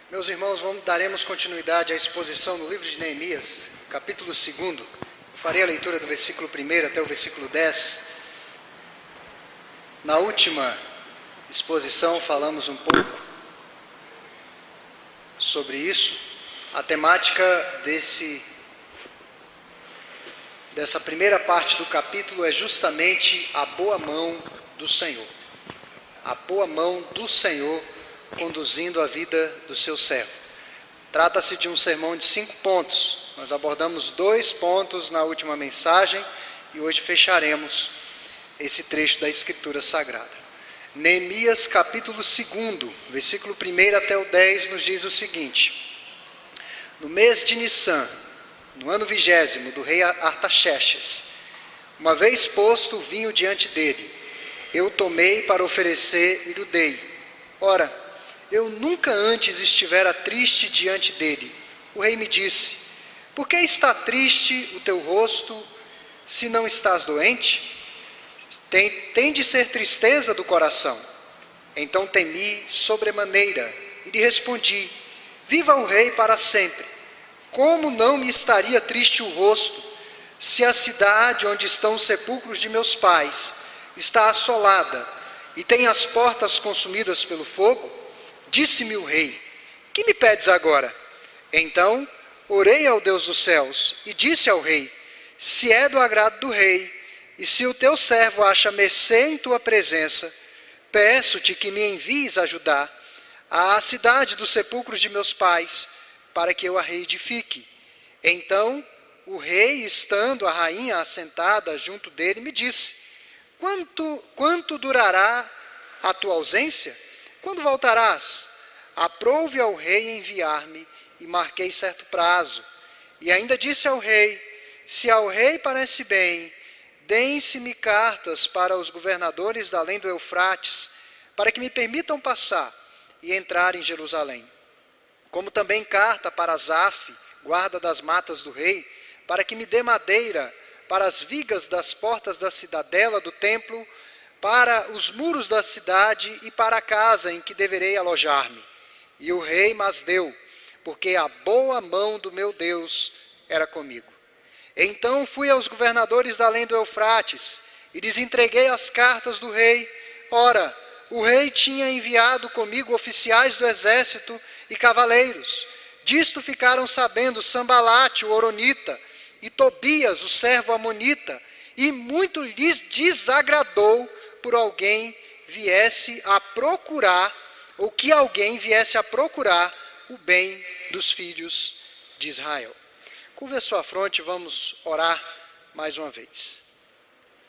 Meus irmãos, daremos continuidade à exposição no livro de Neemias, capítulo 2. Eu farei a leitura do versículo 1 até o versículo 10. Na última exposição falamos um pouco sobre isso. A temática dessa primeira parte do capítulo é justamente a boa mão do Senhor. A boa mão do Senhor conduzindo a vida do seu servo. Trata-se de um sermão de 5 pontos. Nós abordamos 2 pontos na última mensagem e hoje fecharemos esse trecho da Escritura Sagrada. Neemias capítulo 2, versículo 1 até o 10 nos diz o seguinte: No mês de Nissan, no ano 20º do rei Artaxerxes, uma vez posto o vinho diante dele, eu tomei para oferecer e lhe dei. Ora, eu nunca antes estivera triste diante dele. O rei me disse: Por que está triste o teu rosto, se não estás doente? Tem de ser tristeza do coração. Então temi sobremaneira e lhe respondi: Viva o rei para sempre. Como não me estaria triste o rosto, se a cidade onde estão os sepulcros de meus pais está assolada e tem as portas consumidas pelo fogo? Disse-me o rei: Que me pedes agora? Então orei ao Deus dos céus e disse ao rei: Se é do agrado do rei, e se o teu servo acha mercê em tua presença, peço-te que me envies ajudar a cidade dos sepulcros de meus pais, para que eu a reedifique. Então o rei, estando a rainha assentada junto dele, me disse: Quanto durará a tua ausência? Quando voltarás? Aprouve ao rei enviar-me, e marquei certo prazo. E ainda disse ao rei: Se ao rei parece bem, deem-se-me cartas para os governadores da além do Eufrates, para que me permitam passar e entrar em Jerusalém. Como também carta para Asaf, guarda das matas do rei, para que me dê madeira para as vigas das portas da cidadela do templo, para os muros da cidade e para a casa em que deverei alojar-me. E o rei mas deu, porque a boa mão do meu Deus era comigo. Então fui aos governadores da além do Eufrates e lhes entreguei as cartas do rei. Ora, o rei tinha enviado comigo oficiais do exército e cavaleiros. Disto ficaram sabendo Sambalate, o horonita, e Tobias, o servo amonita, e muito lhes desagradou por alguém viesse a procurar, ou que alguém viesse a procurar o bem dos filhos de Israel. Curva a sua fronte, vamos orar mais uma vez.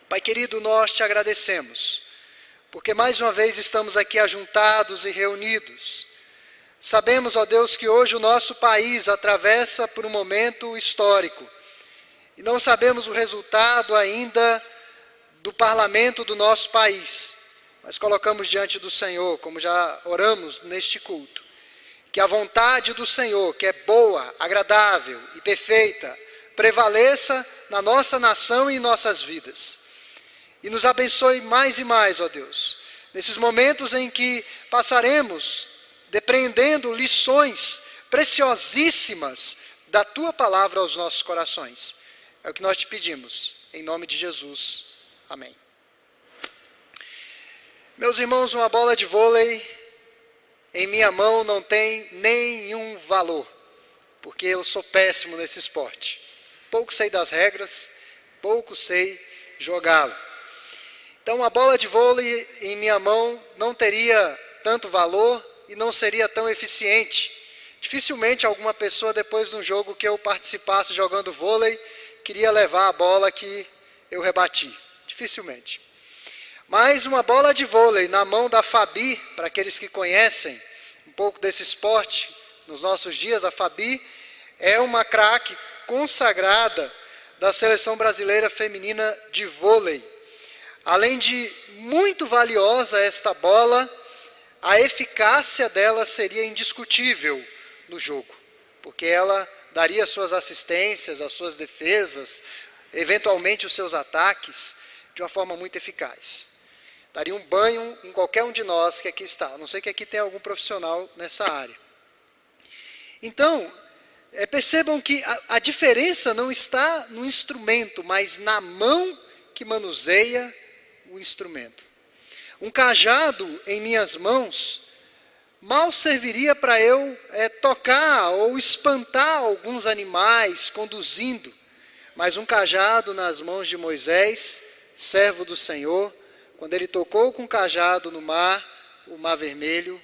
Pai querido, nós te agradecemos, porque mais uma vez estamos aqui ajuntados e reunidos. Sabemos, ó Deus, que hoje o nosso país atravessa por um momento histórico, e não sabemos o resultado ainda do parlamento do nosso país, mas colocamos diante do Senhor, como já oramos neste culto, que a vontade do Senhor, que é boa, agradável e perfeita, prevaleça na nossa nação e em nossas vidas. E nos abençoe mais e mais, ó Deus, nesses momentos em que passaremos depreendendo lições preciosíssimas da Tua palavra aos nossos corações. É o que nós te pedimos, em nome de Jesus. Amém. Meus irmãos, uma bola de vôlei em minha mão não tem nenhum valor, porque eu sou péssimo nesse esporte. Pouco sei das regras, pouco sei jogá-lo. Então, a bola de vôlei em minha mão não teria tanto valor e não seria tão eficiente. Dificilmente alguma pessoa, depois de um jogo que eu participasse jogando vôlei, queria levar a bola que eu rebati. Dificilmente. Mas uma bola de vôlei na mão da Fabi, para aqueles que conhecem um pouco desse esporte nos nossos dias, a Fabi é uma craque consagrada da seleção brasileira feminina de vôlei. Além de muito valiosa esta bola, a eficácia dela seria indiscutível no jogo, porque ela daria suas assistências, as suas defesas, eventualmente os seus ataques, de uma forma muito eficaz. Daria um banho em qualquer um de nós que aqui está. A não sei que aqui tem algum profissional nessa área. Então, percebam que a diferença não está no instrumento, mas na mão que manuseia o instrumento. Um cajado em minhas mãos mal serviria para eu tocar ou espantar alguns animais conduzindo, mas um cajado nas mãos de Moisés, servo do Senhor, quando ele tocou com o cajado no mar, o mar vermelho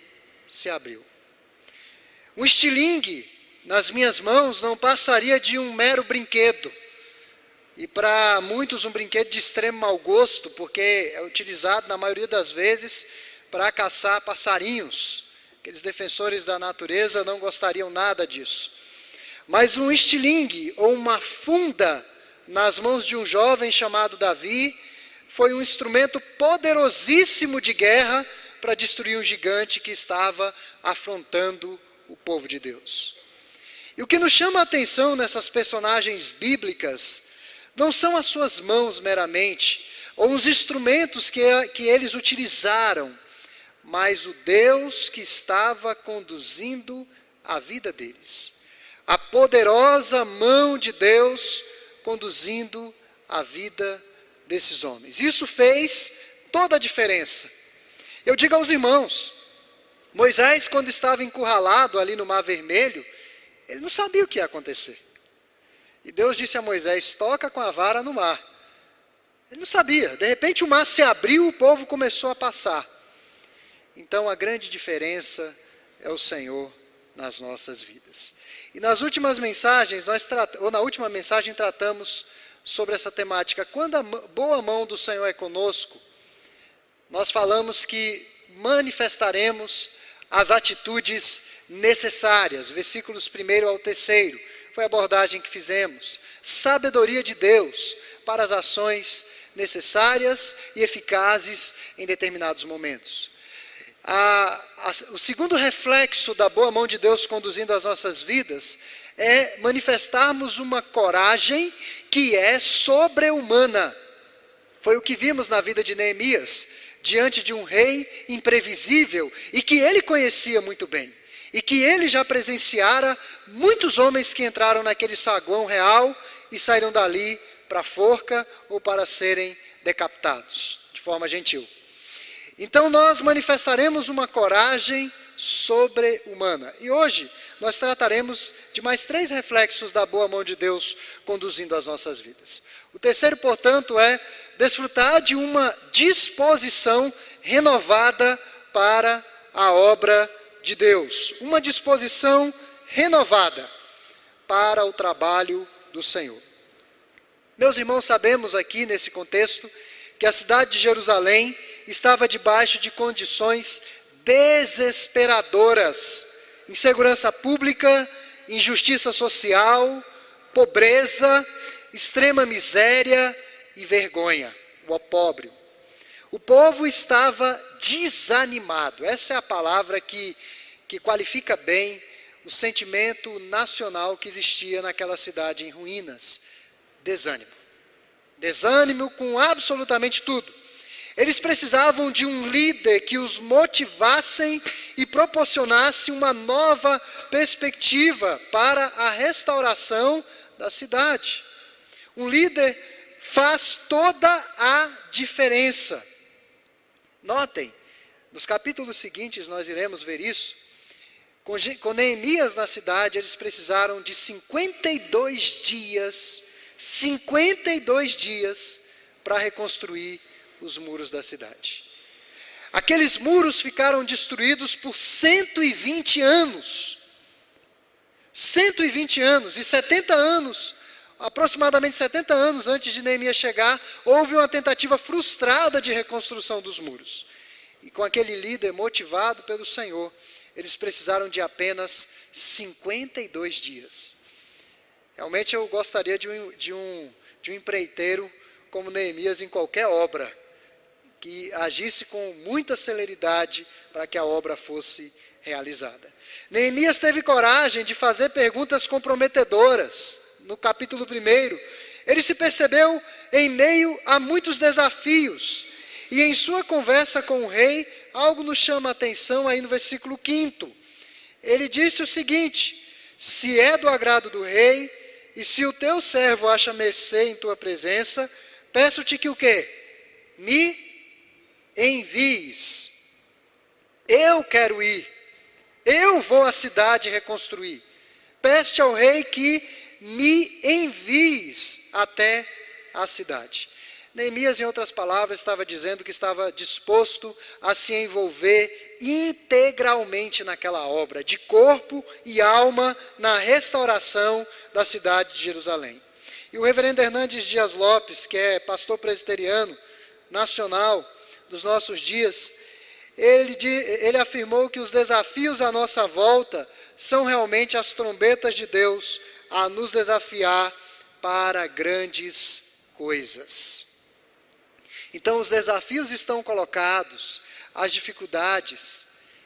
se abriu. Um estilingue nas minhas mãos não passaria de um mero brinquedo. E para muitos um brinquedo de extremo mau gosto, porque é utilizado na maioria das vezes para caçar passarinhos. Aqueles defensores da natureza não gostariam nada disso. Mas um estilingue ou uma funda nas mãos de um jovem chamado Davi foi um instrumento poderosíssimo de guerra para destruir um gigante que estava afrontando o povo de Deus. E o que nos chama a atenção nessas personagens bíblicas não são as suas mãos meramente, ou os instrumentos que eles utilizaram, mas o Deus que estava conduzindo a vida deles. A poderosa mão de Deus conduzindo a vida desses homens. Isso fez toda a diferença. Eu digo aos irmãos, Moisés, quando estava encurralado ali no Mar Vermelho, ele não sabia o que ia acontecer. E Deus disse a Moisés, toca com a vara no mar. Ele não sabia. De repente o mar se abriu, o povo começou a passar. Então a grande diferença é o Senhor nas nossas vidas. E nas últimas mensagens, na última mensagem tratamos sobre essa temática. Quando a boa mão do Senhor é conosco, nós falamos que manifestaremos as atitudes necessárias, versículos 1 ao 3, foi a abordagem que fizemos. Sabedoria de Deus para as ações necessárias e eficazes em determinados momentos. O segundo reflexo da boa mão de Deus conduzindo as nossas vidas é manifestarmos uma coragem que é sobre-humana. Foi o que vimos na vida de Neemias, diante de um rei imprevisível e que ele conhecia muito bem. E que ele já presenciara muitos homens que entraram naquele saguão real e saíram dali para a forca ou para serem decapitados, de forma gentil. Então nós manifestaremos uma coragem sobre-humana. E hoje nós trataremos de mais 3 reflexos da boa mão de Deus conduzindo as nossas vidas. O terceiro, portanto, é desfrutar de uma disposição renovada para a obra de Deus. Uma disposição renovada para o trabalho do Senhor. Meus irmãos, sabemos aqui nesse contexto que a cidade de Jerusalém estava debaixo de condições desesperadoras, insegurança pública, injustiça social, pobreza, extrema miséria e vergonha, o opróbrio. O povo estava desanimado. Essa é a palavra que qualifica bem o sentimento nacional que existia naquela cidade em ruínas. Desânimo. Desânimo com absolutamente tudo. Eles precisavam de um líder que os motivasse e proporcionasse uma nova perspectiva para a restauração da cidade. Um líder faz toda a diferença. Notem, nos capítulos seguintes nós iremos ver isso. Com Neemias na cidade, eles precisaram de 52 dias para reconstruir os muros da cidade. Aqueles muros ficaram destruídos por 120 anos. 120 anos e 70 anos, aproximadamente 70 anos antes de Neemias chegar, houve uma tentativa frustrada de reconstrução dos muros. E com aquele líder motivado pelo Senhor, eles precisaram de apenas 52 dias. Realmente eu gostaria de um empreiteiro como Neemias em qualquer obra, que agisse com muita celeridade para que a obra fosse realizada. Neemias teve coragem de fazer perguntas comprometedoras. No capítulo 1, ele se percebeu em meio a muitos desafios. E em sua conversa com o rei, algo nos chama a atenção aí no versículo 5. Ele disse o seguinte: Se é do agrado do rei, e se o teu servo acha mercê em tua presença, peço-te que o quê? Me envies. Eu quero ir. Eu vou à cidade reconstruir. Peço-te ao rei que me envies até a cidade. Neemias, em outras palavras, estava dizendo que estava disposto a se envolver integralmente naquela obra, de corpo e alma, na restauração da cidade de Jerusalém. E o reverendo Hernandes Dias Lopes, que é pastor presbiteriano nacional dos nossos dias, ele afirmou que os desafios à nossa volta são realmente as trombetas de Deus a nos desafiar para grandes coisas. Então os desafios estão colocados, as dificuldades,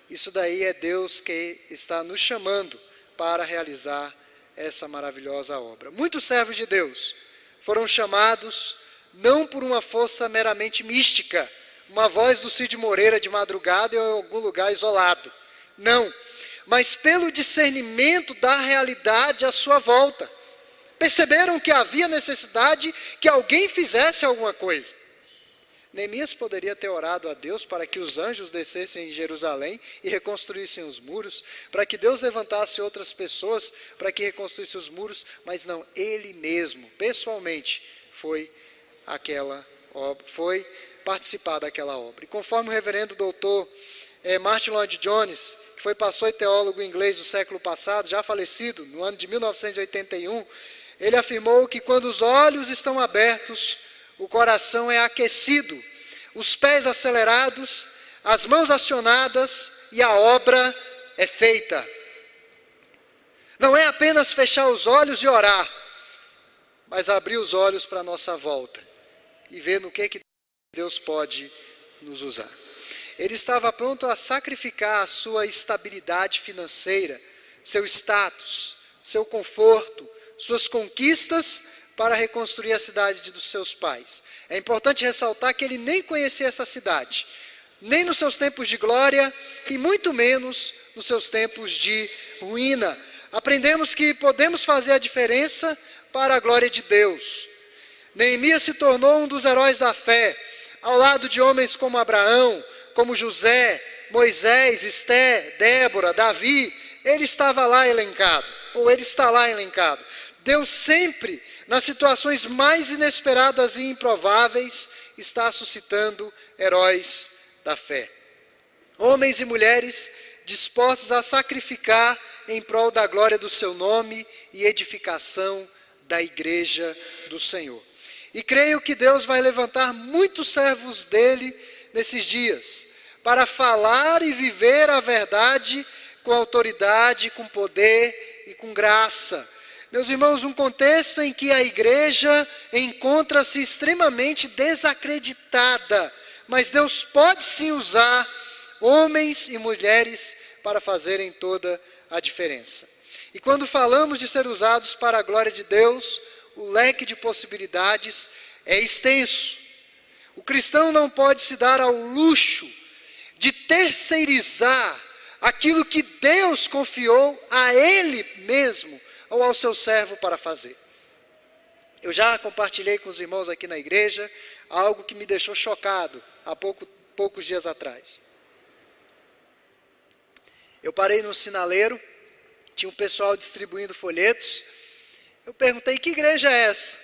isso daí é Deus que está nos chamando para realizar essa maravilhosa obra. Muitos servos de Deus foram chamados não por uma força meramente mística, uma voz do Cid Moreira de madrugada em algum lugar isolado. Não, mas pelo discernimento da realidade à sua volta. Perceberam que havia necessidade que alguém fizesse alguma coisa. Neemias poderia ter orado a Deus para que os anjos descessem em Jerusalém e reconstruíssem os muros, para que Deus levantasse outras pessoas para que reconstruíssem os muros, mas não, ele mesmo, pessoalmente, foi participar daquela obra. E conforme o reverendo doutor Martin Lloyd Jones, que foi pastor e teólogo inglês do século passado, já falecido, no ano de 1981, ele afirmou que quando os olhos estão abertos, o coração é aquecido, os pés acelerados, as mãos acionadas e a obra é feita. Não é apenas fechar os olhos e orar, mas abrir os olhos para a nossa volta e ver no que Deus pode nos usar. Ele estava pronto a sacrificar a sua estabilidade financeira, seu status, seu conforto, suas conquistas para reconstruir a cidade dos seus pais. É importante ressaltar que ele nem conhecia essa cidade, nem nos seus tempos de glória e muito menos nos seus tempos de ruína. Aprendemos que podemos fazer a diferença para a glória de Deus. Neemias se tornou um dos heróis da fé, ao lado de homens como Abraão, como José, Moisés, Esté, Débora, Davi. Ele estava lá elencado, ou ele está lá elencado. Deus sempre, nas situações mais inesperadas e improváveis, está suscitando heróis da fé. Homens e mulheres dispostos a sacrificar em prol da glória do seu nome e edificação da igreja do Senhor. E creio que Deus vai levantar muitos servos dele nesses dias, para falar e viver a verdade com autoridade, com poder e com graça. Meus irmãos, um contexto em que a igreja encontra-se extremamente desacreditada, mas Deus pode sim usar homens e mulheres para fazerem toda a diferença. E quando falamos de ser usados para a glória de Deus, o leque de possibilidades é extenso. O cristão não pode se dar ao luxo de terceirizar aquilo que Deus confiou a Ele mesmo, ou ao seu servo para fazer. Eu já compartilhei com os irmãos aqui na igreja algo que me deixou chocado há poucos dias atrás. Eu parei num sinaleiro, tinha um pessoal distribuindo folhetos. Eu perguntei, que igreja é essa?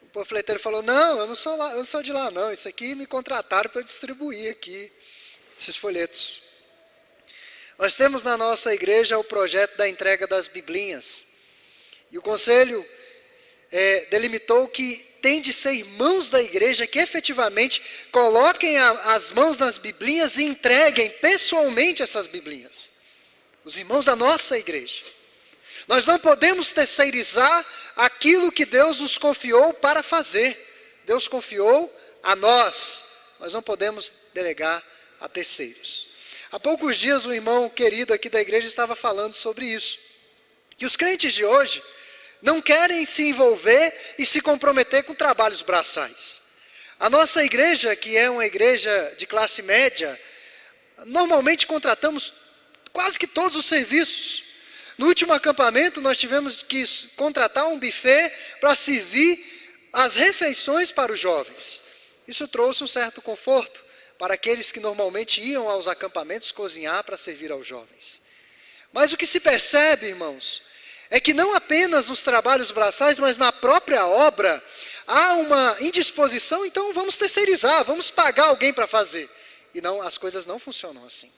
O panfleteiro falou, não, eu não sou de lá não, isso aqui me contrataram para distribuir aqui esses folhetos. Nós temos na nossa igreja o projeto da entrega das biblinhas. E o conselho delimitou que tem de ser irmãos da igreja que efetivamente coloquem as mãos nas biblinhas e entreguem pessoalmente essas biblinhas. Os irmãos da nossa igreja. Nós não podemos terceirizar aquilo que Deus nos confiou para fazer. Deus confiou a nós. Nós não podemos delegar a terceiros. Há poucos dias um irmão querido aqui da igreja estava falando sobre isso. Que os crentes de hoje não querem se envolver e se comprometer com trabalhos braçais. A nossa igreja, que é uma igreja de classe média, normalmente contratamos quase que todos os serviços. No último acampamento, nós tivemos que contratar um buffet para servir as refeições para os jovens. Isso trouxe um certo conforto para aqueles que normalmente iam aos acampamentos cozinhar para servir aos jovens. Mas o que se percebe, irmãos, é que não apenas nos trabalhos braçais, mas na própria obra, há uma indisposição, então vamos terceirizar, vamos pagar alguém para fazer. E não, as coisas não funcionam assim.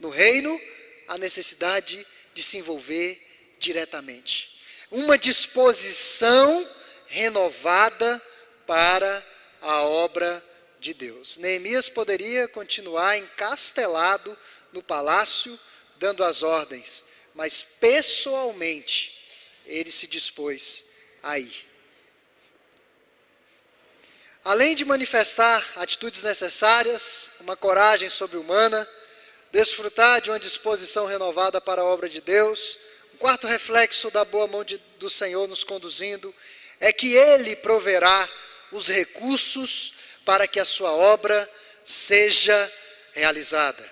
No reino, há necessidade de se envolver diretamente. Uma disposição renovada para a obra de Deus. Neemias poderia continuar encastelado no palácio, dando as ordens, mas pessoalmente ele se dispôs a ir. Além de manifestar atitudes necessárias, uma coragem sobre-humana, desfrutar de uma disposição renovada para a obra de Deus, o quarto reflexo da boa mão do Senhor nos conduzindo é que Ele proverá os recursos para que a sua obra seja realizada.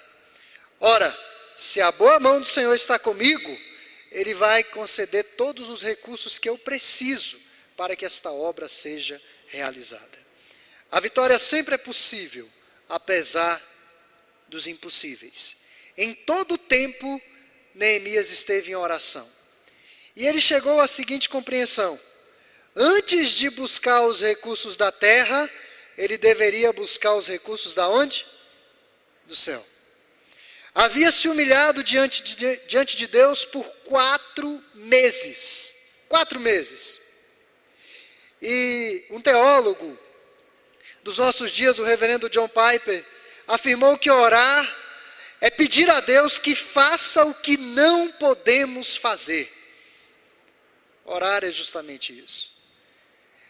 Ora, se a boa mão do Senhor está comigo, Ele vai conceder todos os recursos que eu preciso para que esta obra seja realizada. A vitória sempre é possível, apesar dos impossíveis. Em todo o tempo, Neemias esteve em oração. E ele chegou à seguinte compreensão: antes de buscar os recursos da terra, ele deveria buscar os recursos da onde? Do céu. Havia se humilhado diante de Deus por 4 meses. 4 meses. E um teólogo dos nossos dias, o reverendo John Piper, afirmou que orar é pedir a Deus que faça o que não podemos fazer. Orar é justamente isso.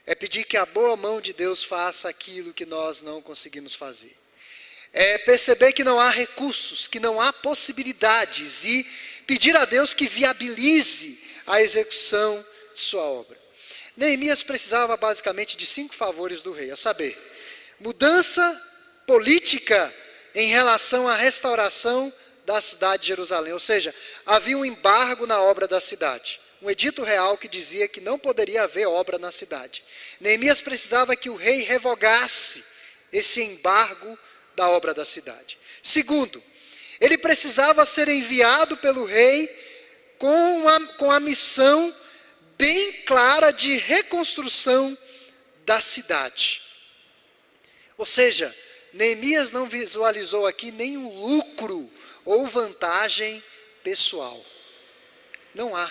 É pedir que a boa mão de Deus faça aquilo que nós não conseguimos fazer. É perceber que não há recursos, que não há possibilidades e pedir a Deus que viabilize a execução de sua obra. Neemias precisava basicamente de 5 favores do rei, a saber, mudança política em relação à restauração da cidade de Jerusalém, ou seja, havia um embargo na obra da cidade, um edito real que dizia que não poderia haver obra na cidade. Neemias precisava que o rei revogasse esse embargo da obra da cidade. Segundo, ele precisava ser enviado pelo rei com a missão bem clara de reconstrução da cidade. Ou seja, Neemias não visualizou aqui nenhum lucro ou vantagem pessoal. Não há.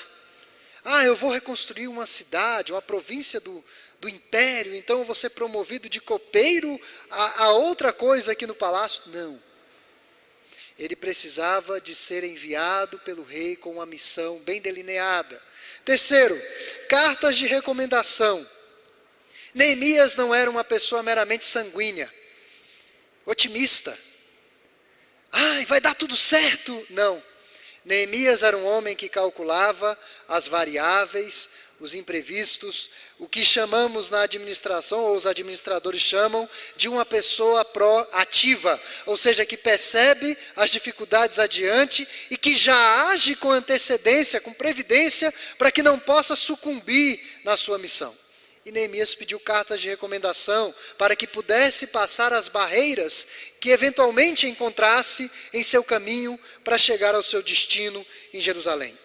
Eu vou reconstruir uma cidade, uma província do império, então eu vou ser promovido de copeiro a outra coisa aqui no palácio. Não. Ele precisava de ser enviado pelo rei com uma missão bem delineada. Terceiro, cartas de recomendação. Neemias não era uma pessoa meramente sanguínea, otimista. Vai dar tudo certo. Não. Neemias era um homem que calculava as variáveis, os imprevistos, o que chamamos na administração, ou os administradores chamam, de uma pessoa proativa, ou seja, que percebe as dificuldades adiante e que já age com antecedência, com previdência, para que não possa sucumbir na sua missão. E Neemias pediu cartas de recomendação para que pudesse passar as barreiras que eventualmente encontrasse em seu caminho para chegar ao seu destino em Jerusalém.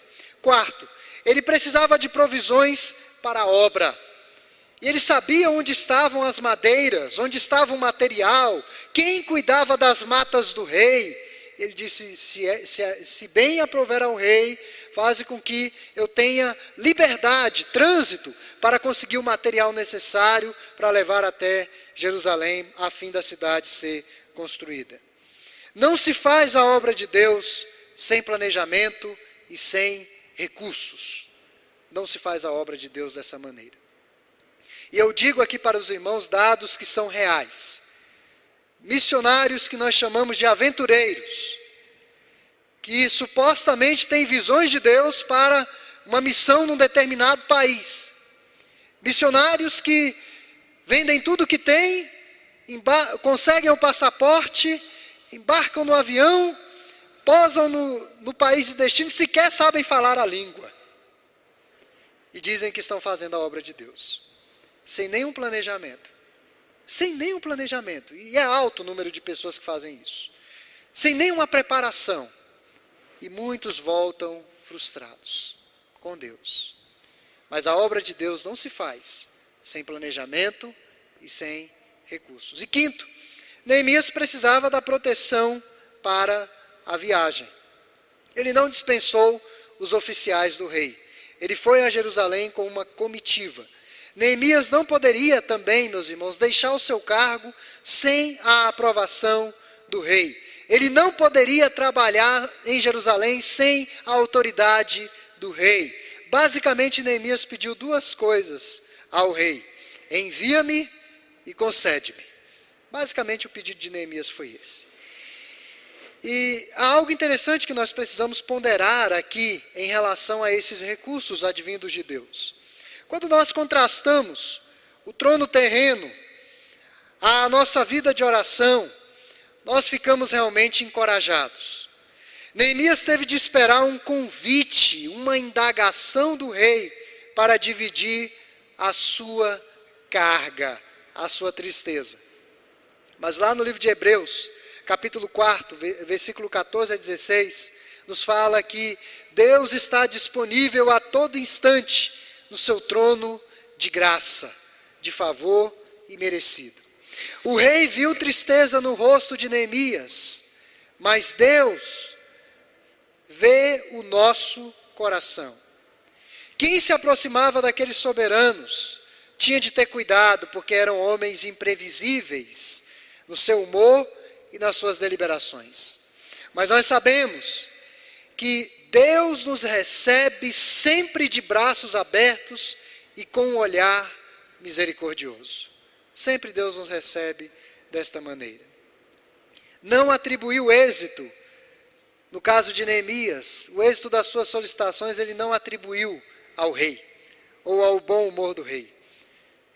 Quarto, ele precisava de provisões para a obra. E ele sabia onde estavam as madeiras, onde estava o material, quem cuidava das matas do rei. Ele disse, se bem aprouver ao rei, faze com que eu tenha liberdade, trânsito, para conseguir o material necessário para levar até Jerusalém, a fim da cidade ser construída. Não se faz a obra de Deus sem planejamento e sem recursos. Não se faz a obra de Deus dessa maneira. E eu digo aqui para os irmãos dados que são reais. Missionários que nós chamamos de aventureiros, que supostamente têm visões de Deus para uma missão num determinado país. Missionários que vendem tudo o que têm, conseguem o passaporte, embarcam no avião, posam no país de destino, sequer sabem falar a língua. E dizem que estão fazendo a obra de Deus. Sem nenhum planejamento. Sem nenhum planejamento. E é alto o número de pessoas que fazem isso. Sem nenhuma preparação. E muitos voltam frustrados com Deus. Mas a obra de Deus não se faz sem planejamento e sem recursos. E quinto, Neemias precisava da proteção para a viagem. Ele não dispensou os oficiais do rei. Ele foi a Jerusalém com uma comitiva. Neemias não poderia também, meus irmãos, deixar o seu cargo sem a aprovação do rei. Ele não poderia trabalhar em Jerusalém sem a autoridade do rei. Basicamente, Neemias pediu duas coisas ao rei: envia-me e concede-me. Basicamente, o pedido de Neemias foi esse. E há algo interessante que nós precisamos ponderar aqui em relação a esses recursos advindos de Deus. Quando nós contrastamos o trono terreno, a nossa vida de oração, nós ficamos realmente encorajados. Neemias teve de esperar um convite, uma indagação do rei para dividir a sua carga, a sua tristeza. Mas lá no livro de Hebreus, capítulo 4, versículo 14 a 16, nos fala que Deus está disponível a todo instante no seu trono de graça, de favor e merecido. O rei viu tristeza no rosto de Neemias, mas Deus vê o nosso coração. Quem se aproximava daqueles soberanos tinha de ter cuidado, porque eram homens imprevisíveis no seu humor e nas suas deliberações. Mas nós sabemos que Deus nos recebe sempre de braços abertos e com um olhar misericordioso. Sempre Deus nos recebe desta maneira. Não atribuiu êxito, no caso de Neemias, o êxito das suas solicitações ele não atribuiu ao rei, ou ao bom humor do rei.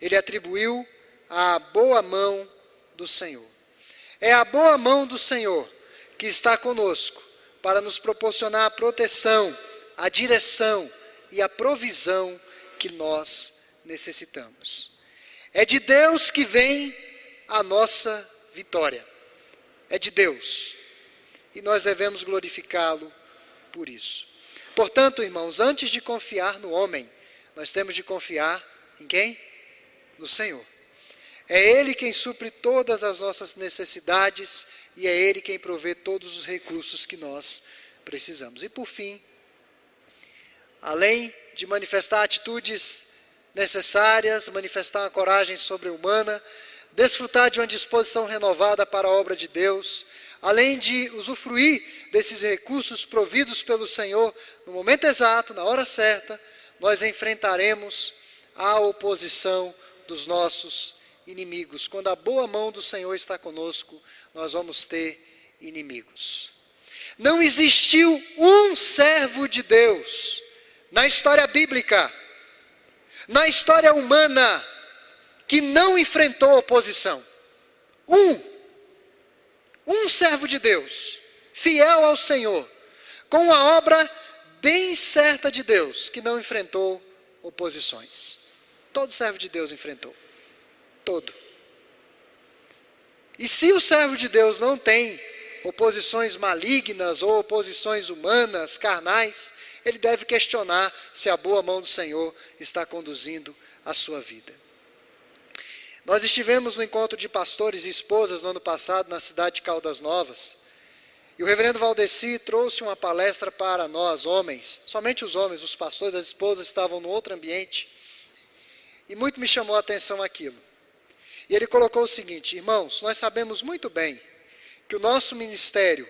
Ele atribuiu à boa mão do Senhor. É a boa mão do Senhor que está conosco para nos proporcionar a proteção, a direção e a provisão que nós necessitamos. É de Deus que vem a nossa vitória. É de Deus. E nós devemos glorificá-lo por isso. Portanto, irmãos, antes de confiar no homem, nós temos de confiar em quem? No Senhor. É Ele quem supre todas as nossas necessidades e é Ele quem provê todos os recursos que nós precisamos. E por fim, além de manifestar atitudes necessárias, manifestar uma coragem sobre-humana, desfrutar de uma disposição renovada para a obra de Deus, além de usufruir desses recursos providos pelo Senhor no momento exato, na hora certa, nós enfrentaremos a oposição dos nossos inimigos. Quando a boa mão do Senhor está conosco, nós vamos ter inimigos. Não existiu um servo de Deus na história bíblica, na história humana, que não enfrentou oposição. Um servo de Deus, fiel ao Senhor, com a obra bem certa de Deus, que não enfrentou oposições. Todo servo de Deus enfrentou. Todo. E se o servo de Deus não tem oposições malignas ou oposições humanas, carnais, ele deve questionar se a boa mão do Senhor está conduzindo a sua vida. Nós estivemos no encontro de pastores e esposas no ano passado na cidade de Caldas Novas, e o reverendo Valdeci trouxe uma palestra para nós, homens, somente os homens, os pastores, as esposas estavam no outro ambiente, e muito me chamou a atenção aquilo. E ele colocou o seguinte: irmãos, nós sabemos muito bem que o nosso ministério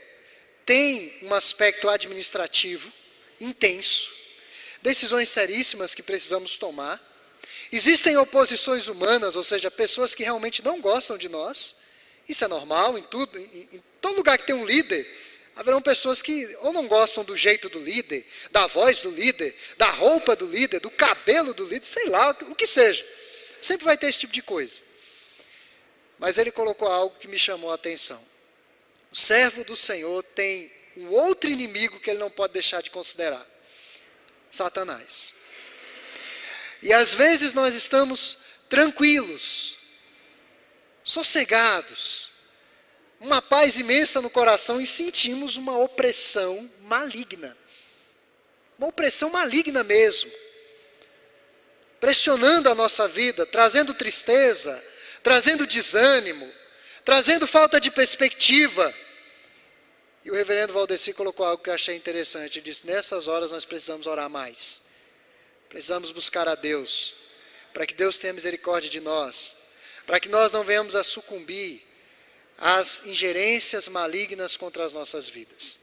tem um aspecto administrativo intenso, decisões seríssimas que precisamos tomar. Existem oposições humanas, ou seja, pessoas que realmente não gostam de nós. Isso é normal em tudo, em todo lugar que tem um líder, haverão pessoas que ou não gostam do jeito do líder, da voz do líder, da roupa do líder, do cabelo do líder, sei lá, o que seja. Sempre vai ter esse tipo de coisa. Mas ele colocou algo que me chamou a atenção. O servo do Senhor tem um outro inimigo que ele não pode deixar de considerar: Satanás. E às vezes nós estamos tranquilos, sossegados, uma paz imensa no coração e sentimos uma opressão maligna. Uma opressão maligna mesmo, pressionando a nossa vida, trazendo tristeza, trazendo desânimo, trazendo falta de perspectiva. E o reverendo Valdeci colocou algo que eu achei interessante. Ele disse: nessas horas nós precisamos orar mais. Precisamos buscar a Deus, para que Deus tenha misericórdia de nós, para que nós não venhamos a sucumbir às ingerências malignas contra as nossas vidas.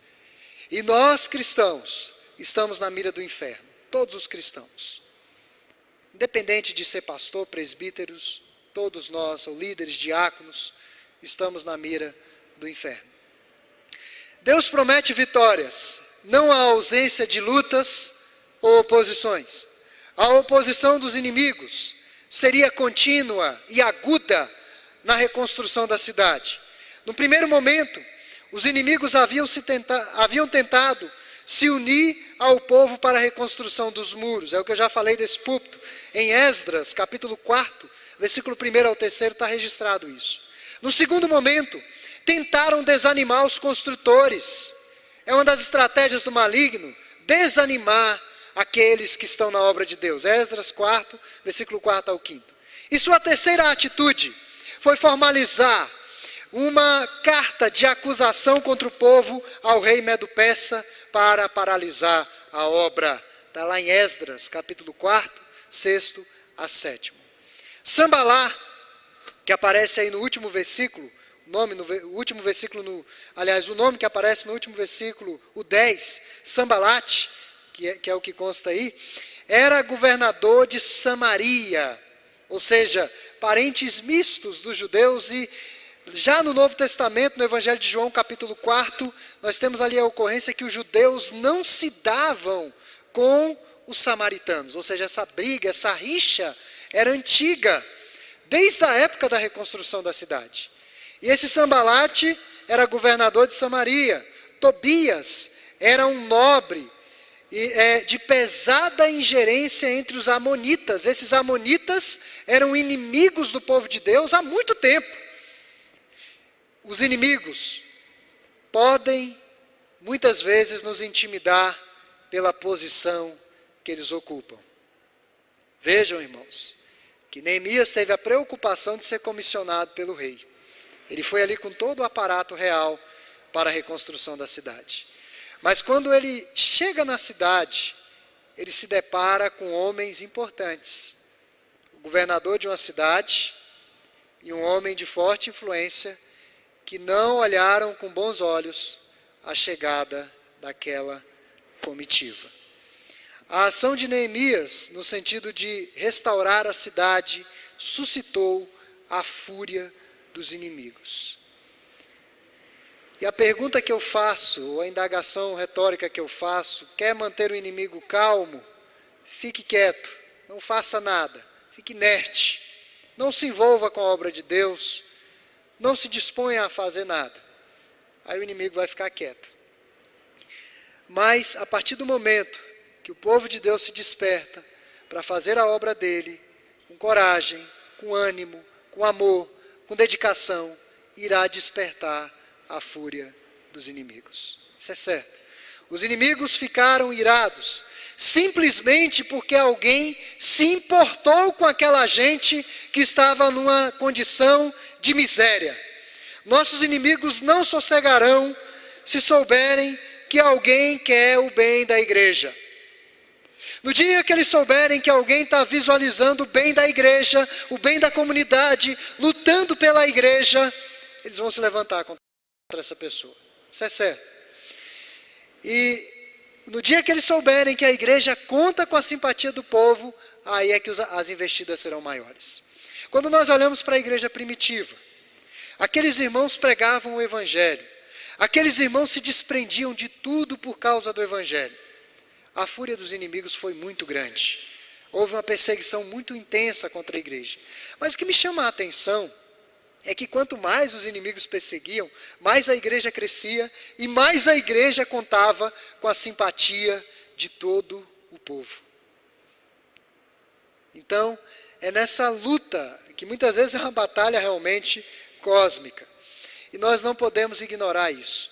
E nós, cristãos, estamos na mira do inferno. Todos os cristãos. Independente de ser pastor, presbíteros, todos nós, ou líderes, diáconos, estamos na mira do inferno. Deus promete vitórias, não há ausência de lutas ou oposições. A oposição dos inimigos seria contínua e aguda na reconstrução da cidade. No primeiro momento, os inimigos haviam tentado se unir ao povo para a reconstrução dos muros. É o que eu já falei desse púlpito. Em Esdras, capítulo 4, versículo 1 ao 3, está registrado isso. No segundo momento, tentaram desanimar os construtores. É uma das estratégias do maligno, desanimar aqueles que estão na obra de Deus. Esdras 4, versículo 4 ao 5. E sua terceira atitude foi formalizar uma carta de acusação contra o povo ao rei Medo-Persa para paralisar a obra. Está lá em Esdras, capítulo 4, 6 a 7. Sambalá, que aparece aí no último versículo, o nome que aparece no último versículo, o 10, Sambalate, que é o que consta aí, era governador de Samaria, ou seja, parentes mistos dos judeus. E já no Novo Testamento, no Evangelho de João, capítulo 4, nós temos ali a ocorrência que os judeus não se davam com os samaritanos, ou seja, essa briga, essa rixa era antiga, desde a época da reconstrução da cidade. E esse Sambalate era governador de Samaria. Tobias era um nobre de pesada ingerência entre os amonitas. Esses amonitas eram inimigos do povo de Deus há muito tempo. Os inimigos podem, muitas vezes, nos intimidar pela posição que eles ocupam. Vejam, irmãos, que Neemias teve a preocupação de ser comissionado pelo rei. Ele foi ali com todo o aparato real para a reconstrução da cidade. Mas quando ele chega na cidade, ele se depara com homens importantes. O governador de uma cidade e um homem de forte influência que não olharam com bons olhos a chegada daquela comitiva. A ação de Neemias, no sentido de restaurar a cidade, suscitou a fúria dos inimigos. E a pergunta que eu faço, ou a indagação retórica que eu faço: quer manter o inimigo calmo? Fique quieto, não faça nada, fique inerte, não se envolva com a obra de Deus, não se disponha a fazer nada. Aí o inimigo vai ficar quieto. Mas a partir do momento que o povo de Deus se desperta para fazer a obra dele, com coragem, com ânimo, com amor, com dedicação, irá despertar a fúria dos inimigos. Isso é certo. Os inimigos ficaram irados, simplesmente porque alguém se importou com aquela gente que estava numa condição de miséria. Nossos inimigos não sossegarão se souberem que alguém quer o bem da igreja. No dia que eles souberem que alguém está visualizando o bem da igreja, o bem da comunidade, lutando pela igreja, eles vão se levantar contra essa pessoa. Isso é certo. E no dia que eles souberem que a igreja conta com a simpatia do povo, aí é que as investidas serão maiores. Quando nós olhamos para a igreja primitiva, aqueles irmãos pregavam o evangelho, aqueles irmãos se desprendiam de tudo por causa do evangelho. A fúria dos inimigos foi muito grande. Houve uma perseguição muito intensa contra a igreja. Mas o que me chama a atenção é que quanto mais os inimigos perseguiam, mais a igreja crescia e mais a igreja contava com a simpatia de todo o povo. Então, é nessa luta, que muitas vezes é uma batalha realmente cósmica, e nós não podemos ignorar isso.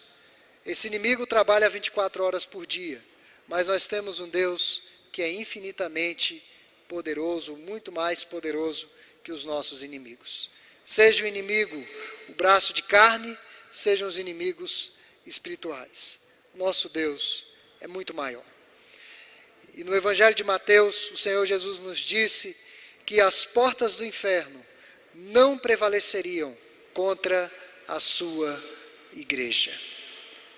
Esse inimigo trabalha 24 horas por dia, mas nós temos um Deus que é infinitamente poderoso, muito mais poderoso que os nossos inimigos. Seja o inimigo o braço de carne, sejam os inimigos espirituais. Nosso Deus é muito maior. E no Evangelho de Mateus, o Senhor Jesus nos disse que as portas do inferno não prevaleceriam contra a sua igreja.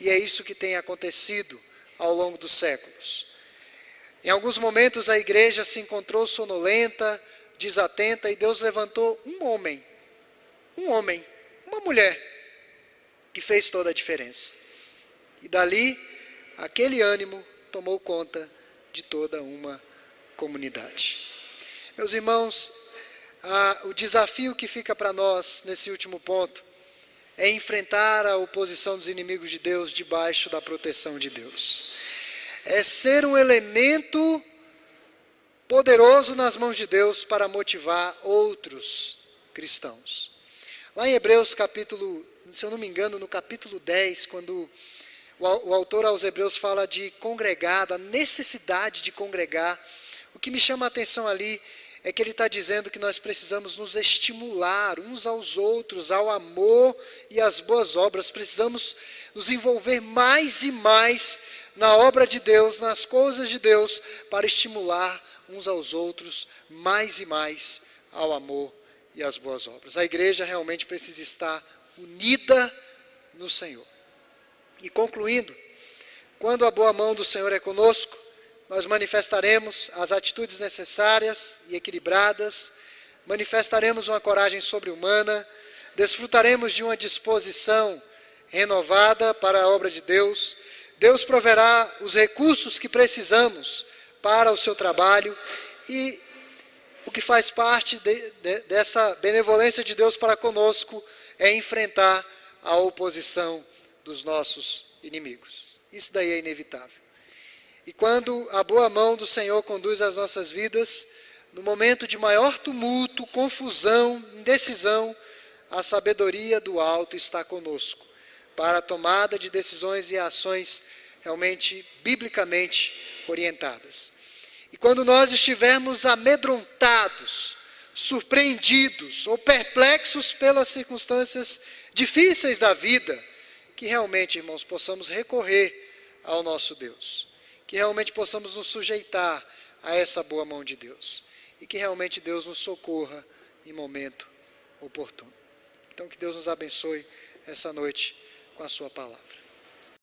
E é isso que tem acontecido ao longo dos séculos. Em alguns momentos a igreja se encontrou sonolenta, desatenta, e Deus levantou um homem, uma mulher, que fez toda a diferença. E dali, aquele ânimo tomou conta de toda uma comunidade. Meus irmãos, o desafio que fica para nós nesse último ponto é enfrentar a oposição dos inimigos de Deus debaixo da proteção de Deus. É ser um elemento poderoso nas mãos de Deus para motivar outros cristãos. Lá em Hebreus capítulo, se eu não me engano, no capítulo 10, quando o autor aos Hebreus fala de congregar, da necessidade de congregar, o que me chama a atenção ali é que ele está dizendo que nós precisamos nos estimular uns aos outros, ao amor e às boas obras. Precisamos nos envolver mais e mais na obra de Deus, nas coisas de Deus, para estimular uns aos outros mais e mais ao amor e às boas obras. A igreja realmente precisa estar unida no Senhor. E concluindo, quando a boa mão do Senhor é conosco, nós manifestaremos as atitudes necessárias e equilibradas, manifestaremos uma coragem sobre-humana, desfrutaremos de uma disposição renovada para a obra de Deus. Deus proverá os recursos que precisamos para o seu trabalho, e o que faz parte dessa benevolência de Deus para conosco é enfrentar a oposição dos nossos inimigos. Isso daí é inevitável. E quando a boa mão do Senhor conduz as nossas vidas, no momento de maior tumulto, confusão, indecisão, a sabedoria do alto está conosco, para a tomada de decisões e ações realmente biblicamente orientadas. E quando nós estivermos amedrontados, surpreendidos ou perplexos pelas circunstâncias difíceis da vida, que realmente, irmãos, possamos recorrer ao nosso Deus. Que realmente possamos nos sujeitar a essa boa mão de Deus. E que realmente Deus nos socorra em momento oportuno. Então que Deus nos abençoe essa noite com a sua palavra.